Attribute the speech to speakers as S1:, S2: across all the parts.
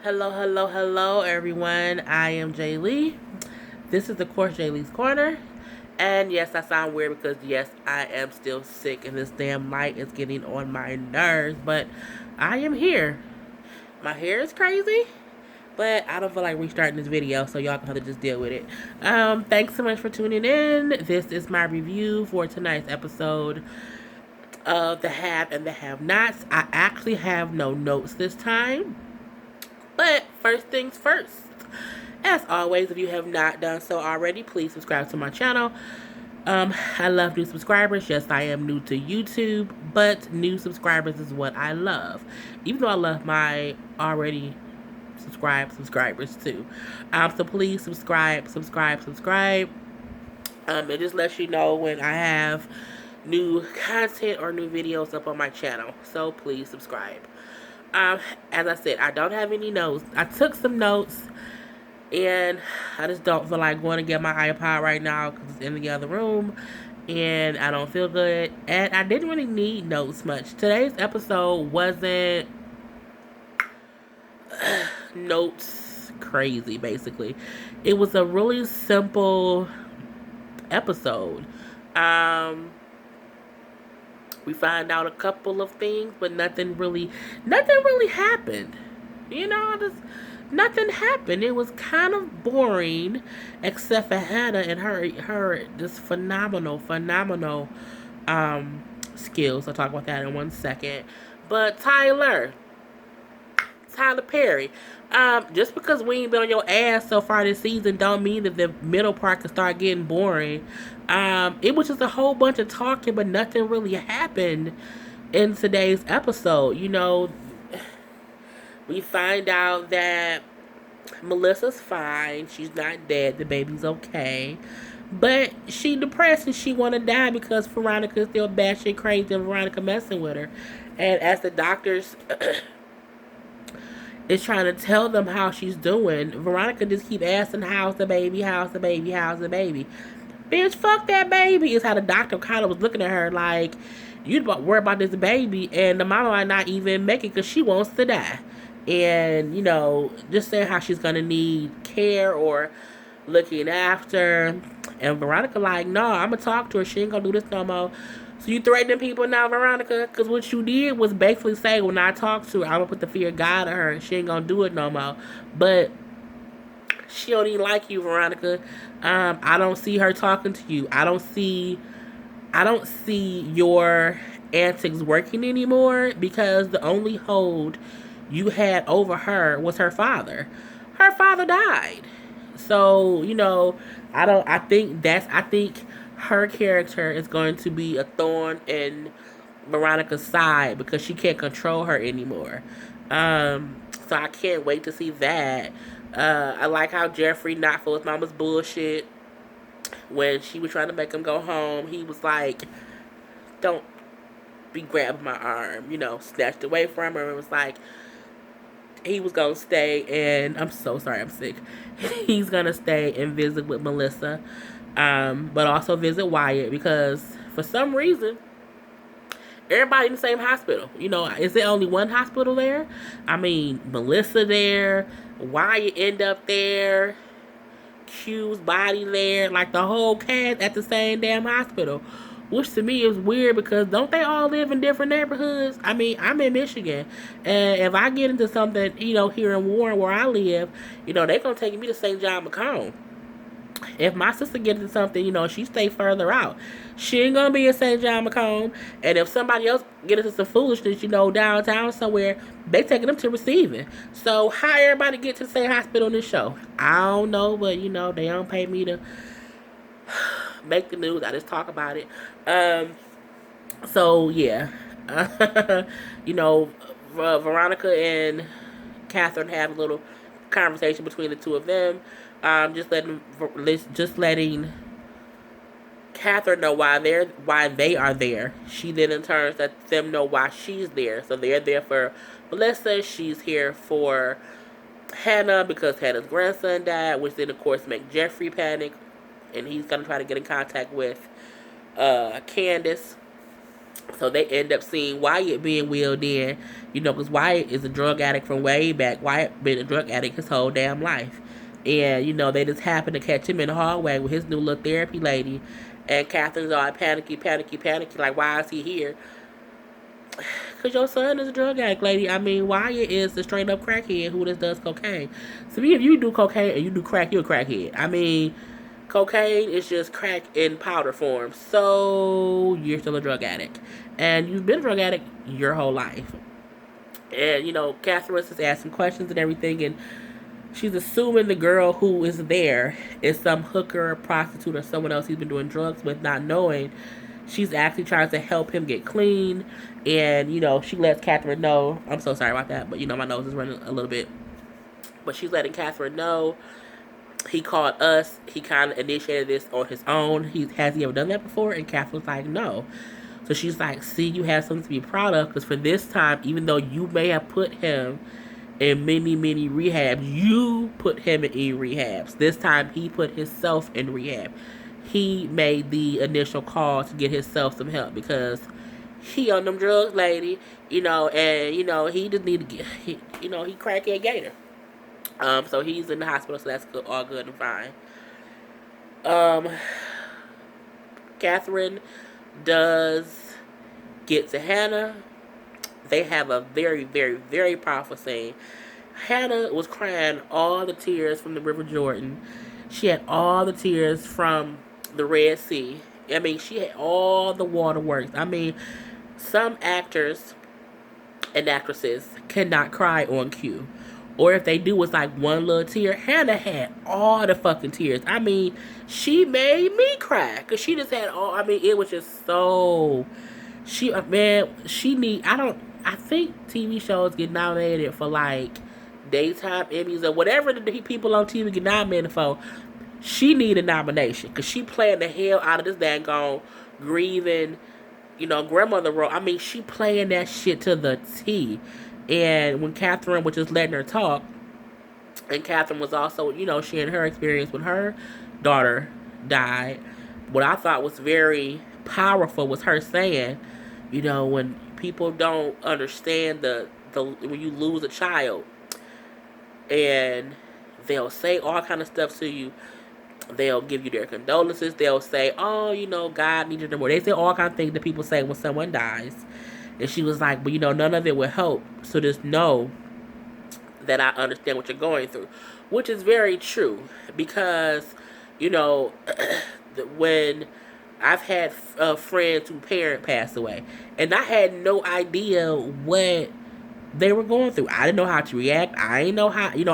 S1: Hello, hello, hello, everyone. I am Jay Lee. This is, of course, Jay Lee's Corner. And yes, I sound weird because, yes, I am still sick and this damn light is getting on my nerves. But I am here. My hair is crazy, but I don't feel like restarting this video, so y'all can have to just deal with it. Thanks so much for tuning in. This is my review for tonight's episode of The Have and the Have-Nots. I actually have no notes this time. But first things first, as always, if you have not done so already, please subscribe to my channel. I love new subscribers. Yes, I am new to YouTube, but new subscribers is what I love. Even though I love my already subscribers too. So please subscribe. It just lets you know when I have new content or new videos up on my channel. So please subscribe. As I said, I don't have any notes. I took some notes, and I just don't feel like going to get my iPod right now because it's in the other room, and I don't feel good. And I didn't really need notes much. Today's episode wasn't notes crazy, basically. It was a really simple episode. We find out a couple of things, but nothing really happened. Just nothing happened. It was kind of boring, except for Hannah and her just phenomenal skills. I'll talk about that in 1 second. But Tyler Perry. Just because we ain't been on your ass so far this season don't mean that the middle part can start getting boring. It was just a whole bunch of talking, but nothing really happened in today's episode. We find out that Melissa's fine. She's not dead. The baby's okay. But she depressed and she want to die because Veronica's still batshit crazy and Veronica messing with her. And as the doctors is trying to tell them how she's doing, Veronica just keep asking, how's the baby? Bitch, fuck that baby, is how the doctor kind of was looking at her like, you worry about this baby, and the mama might not even make it because she wants to die. And, just saying how she's going to need care or looking after. And Veronica like, no, I'm going to talk to her. She ain't going to do this no more. So you threatening people now, Veronica? Because what you did was basically say, when I talk to her, I'm going to put the fear of God in her and she ain't going to do it no more. But she don't even like you, Veronica. I don't see her talking to you. I don't see your antics working anymore because the only hold you had over her was her father. Her father died. So, I think her character is going to be a thorn in Veronica's side because she can't control her anymore. So I can't wait to see that. I like how Jeffrey not for his mama's bullshit. When she was trying to make him go home, he was like, don't be grabbing my arm, snatched away from her. It was like, he was going to stay, and I'm so sorry, I'm sick. He's going to stay and visit with Melissa, but also visit Wyatt because for some reason, everybody in the same hospital. Is there only one hospital there? I mean, Melissa there, Wyatt end up there, Q's body there, like the whole cast at the same damn hospital. Which to me is weird because don't they all live in different neighborhoods? I mean, I'm in Michigan. And if I get into something, here in Warren where I live, they're going to take me to St. John Macomb. If my sister gets into something, she stay further out. She ain't going to be in St. John Macomb. And if somebody else get into some foolishness, downtown somewhere, they taking them to receiving. So how everybody get to the same hospital in this show? I don't know, but, they don't pay me to make the news. I just talk about it. So yeah, Veronica and Catherine have a little conversation between the two of them. Just letting Catherine know why they are there. She then in turn lets them know why she's there. So they're there for Melissa. She's here for Hannah because Hannah's grandson died, which then of course make Jeffrey panic, and he's gonna try to get in contact with Candace. So they end up seeing Wyatt being wheeled in, because Wyatt is a drug addict from way back. Wyatt been a drug addict his whole damn life. And, they just happen to catch him in the hallway with his new little therapy lady. And Catherine's all panicky, panicky, panicky, like, why is he here? Because your son is a drug addict, lady. I mean, Wyatt is the straight up crackhead who just does cocaine. So if you do cocaine and you do crack, you're a crackhead. I mean, cocaine is just crack in powder form. So you're still a drug addict. And you've been a drug addict your whole life. And, Catherine is asking questions and everything. And she's assuming the girl who is there is some hooker, prostitute, or someone else he's been doing drugs with, not knowing she's actually trying to help him get clean. And, she lets Catherine know. I'm so sorry about that, but, my nose is running a little bit. But she's letting Catherine know he called us. He kind of initiated this on his own. Has he ever done that before? And Catherine's like, no. So she's like, see, you have something to be proud of, because for this time, even though you may have put him in many, many rehabs, you put him in rehabs. This time, he put himself in rehab. He made the initial call to get himself some help, because he on them drugs, lady, and, he just need to get, he crackhead gator. So he's in the hospital, so that's good, all good and fine. Catherine does get to Hannah. They have a very, very, very powerful scene. Hannah was crying all the tears from the River Jordan. She had all the tears from the Red Sea. I mean, she had all the waterworks. I mean, some actors and actresses cannot cry on cue. Or if they do, it's like one little tear. Hannah had all the fucking tears. I mean, she made me cry. Because she just had all, I mean, it was just so, I think TV shows get nominated for like daytime Emmys or whatever the people on TV get nominated for. She need a nomination. Because she playing the hell out of this daggone grieving, grandmother role. I mean, she playing that shit to the T. And when Catherine was just letting her talk, and Catherine was also, sharing her experience when her daughter died, what I thought was very powerful was her saying, when people don't understand the when you lose a child, and they'll say all kind of stuff to you. They'll give you their condolences. They'll say, oh, God needs you to more. They say all kind of things that people say when someone dies. And she was like, but none of it will help. So just know that I understand what you're going through. Which is very true. Because, when I've had friends whose parent passed away. And I had no idea what they were going through. I didn't know how to react. I didn't know how, I don't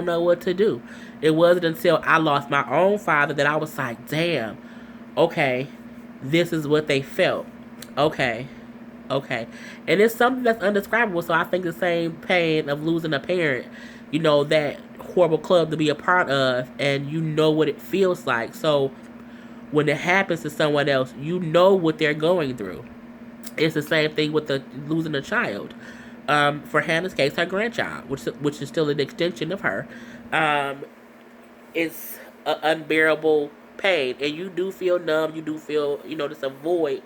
S1: know what to do. It wasn't until I lost my own father that I was like, damn, okay, this is what they felt. Okay. And it's something that's undescribable. So I think the same pain of losing a parent, that horrible club to be a part of, and what it feels like. So when it happens to someone else, what they're going through. It's the same thing with losing a child. For Hannah's case, her grandchild, which is still an extension of her, it's an unbearable pain, and you do feel numb. You do feel, just a void.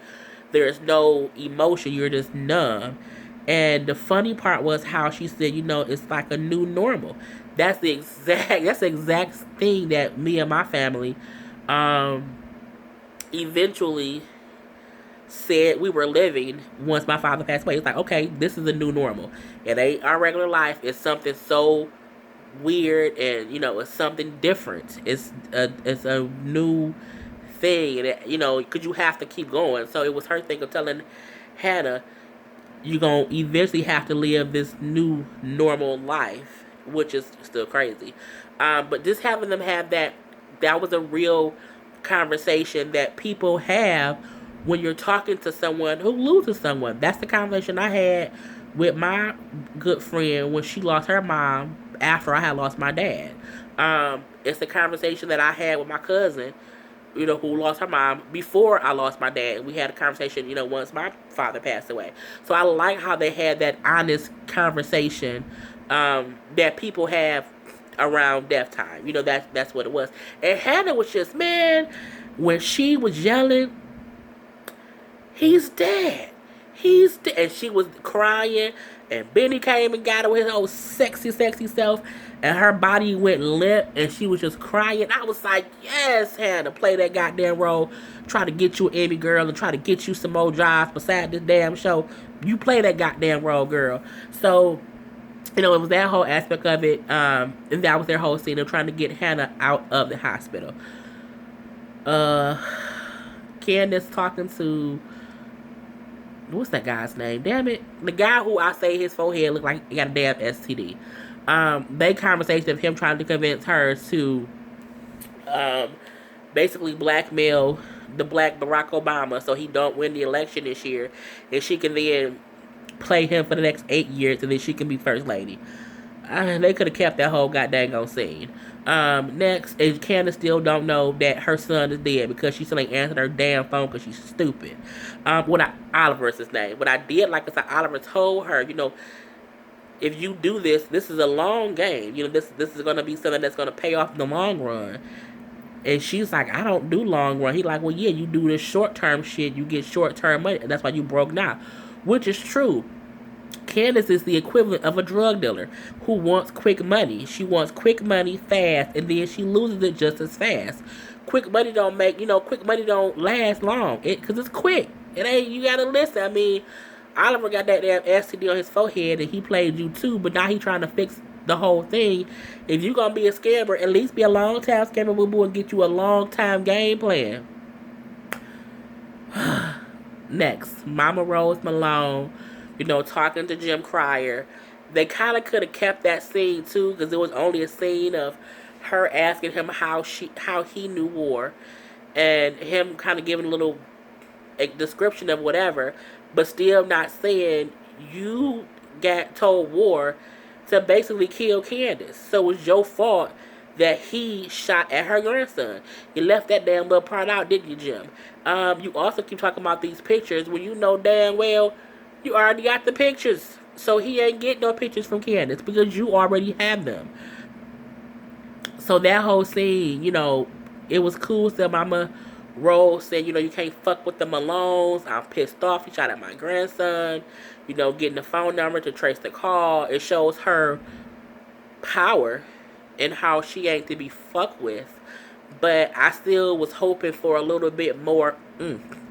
S1: There's no emotion. You're just numb. And the funny part was how she said, it's like a new normal. That's the exact thing that me and my family eventually said we were living once my father passed away. It's like, okay, this is a new normal. It ain't our regular life. It's something so weird, and it's something different. It's a new thing, and because you have to keep going. So it was her thing of telling Hannah, you're gonna eventually have to live this new normal life, which is still crazy. But just having them have that was a real conversation that people have when you're talking to someone who loses someone. That's the conversation I had with my good friend when she lost her mom after I had lost my dad. It's the conversation that I had with my cousin, who lost her mom before I lost my dad. We had a conversation, once my father passed away. So I like how they had that honest conversation that people have around death time. That's what it was. And Hannah was just, man, when she was yelling, he's dead. He's dead. And she was crying. And Benny came and got her with his old sexy, sexy self. And her body went limp. And she was just crying. I was like, yes, Hannah, play that goddamn role. Try to get you an Emmy, girl. And try to get you some more jobs beside this damn show. You play that goddamn role, girl. So, you know, it was that whole aspect of it. And that was their whole scene of trying to get Hannah out of the hospital. Uh, Candace talking to, what's that guy's name? Damn it, the guy who I say his forehead looked like he got a damn STD. They conversation of him trying to convince her to, um, basically blackmail the black Barack Obama so he don't win the election this year, and she can then play him for the next 8 years, and then she can be first lady. They could have kept that whole goddamn scene. Next is Candace still don't know that her son is dead because she still ain't answered her damn phone because she's stupid. Oliver is his name. What I did like is that Oliver told her, you know, if you do this, this is a long game. You know, this is gonna be something that's gonna pay off in the long run. And she's like, I don't do long run. He like, well, yeah, you do this short term shit. You get short term money, and that's why you broke now, which is true. Candace is the equivalent of a drug dealer who wants quick money. She wants quick money fast, and then she loses it just as fast. Quick money don't make, you know, quick money don't last long. Because it's quick. It ain't, you gotta listen. I mean, Oliver got that damn STD on his forehead, and he played you too, but now he trying to fix the whole thing. If you gonna be a scammer, at least be a long time scammer, boo boo, and get you a long time game plan. Next, Mama Rose Malone, you know, talking to Jim Cryer. They kind of could have kept that scene too, because it was only a scene of her asking him how he knew war, and him kind of giving a description of whatever, but still not saying you got told war to basically kill Candace. So it's your fault that he shot at her grandson. You left that damn little part out, didn't you, Jim? You also keep talking about these pictures when you know damn well you already got the pictures. So he ain't getting no pictures from Candace because you already have them. So that whole scene, you know, it was cool. So Mama Rose said, you know, you can't fuck with the Malones. I'm pissed off. He shot at my grandson. You know, getting the phone number to trace the call. It shows her power and how she ain't to be fucked with. But I still was hoping for a little bit more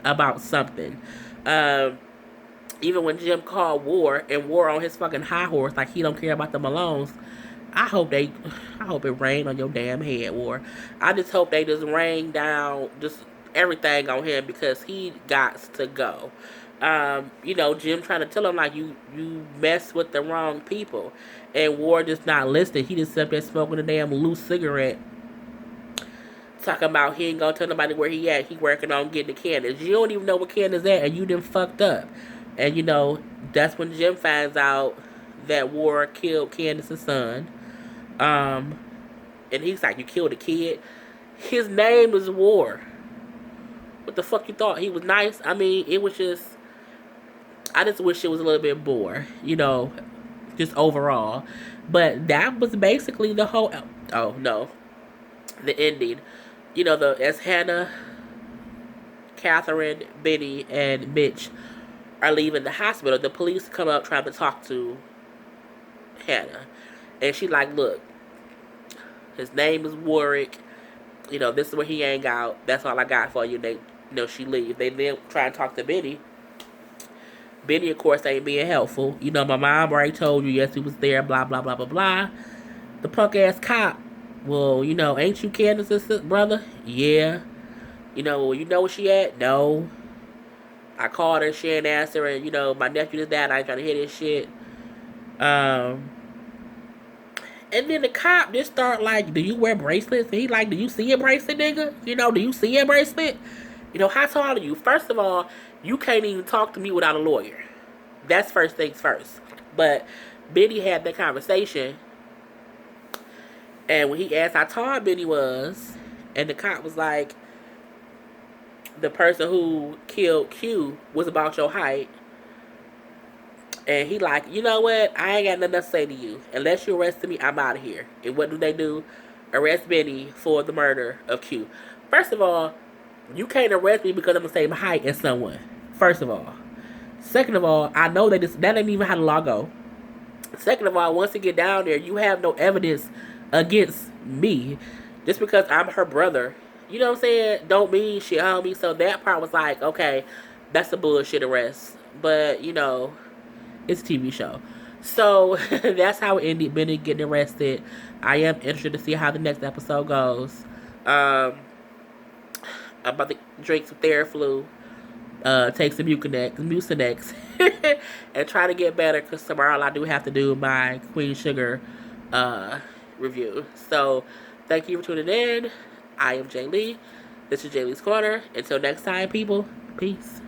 S1: about something. Even when Jim called War and War on his fucking high horse, like he don't care about the Malones. I hope it rained on your damn head, War. I just hope they just rain down just everything on him because he got to go. You know, Jim trying to tell him like you mess with the wrong people, and War just not listening. He just sat there smoking a damn loose cigarette, talking about he ain't gonna tell nobody where he at. He working on getting the Candace. You don't even know where Candace at, and you done fucked up. And you know that's when Jim finds out that War killed Candace's son. And he's like, you killed a kid. His name is War. What the fuck you thought? He was nice? I mean, it was just, I just wish it was a little bit more, you know, just overall. But that was basically the whole, oh no, the ending. You know, as Hannah, Catherine, Benny, and Mitch are leaving the hospital, the police come up trying to talk to Hannah. And she like, look, his name is Warwick. You know, this is where he hang out. That's all I got for you. They, you know, she leave. They then try and talk to Benny. Benny, of course, ain't being helpful. You know, my mom already told you, yes, he was there, blah, blah, blah, blah, blah. The punk-ass cop, well, you know, ain't you Candace's brother? Yeah. You know, well, you know where she at? No. I called her, she ain't answer, and, you know, my nephew is that, I ain't trying to hear this shit. And then the cop just start like, do you wear bracelets? And he like, do you see a bracelet, nigga? You know, do you see a bracelet? You know, how tall are you? First of all, you can't even talk to me without a lawyer. That's first things first. But Benny had that conversation. And when he asked how tall Benny was, and the cop was like, the person who killed Q was about your height. And he like, you know what? I ain't got nothing to say to you. Unless you arrested me, I'm out of here. And what do they do? Arrest Benny for the murder of Q. First of all, you can't arrest me because I'm the same height as someone. First of all. Second of all, I know that ain't even how the law go. Second of all, once you get down there, you have no evidence against me. Just because I'm her brother, you know what I'm saying, don't mean shit, homie. So that part was like, okay, that's a bullshit arrest. But, it's a TV show. So that's how it ended. Bennett getting arrested. I am interested to see how the next episode goes. I'm about to drink some Theraflu, take some Mucinex, and try to get better because tomorrow I do have to do my Queen Sugar review. So thank you for tuning in. I am Jay Lee. This is Jay Lee's Corner. Until next time, people, peace.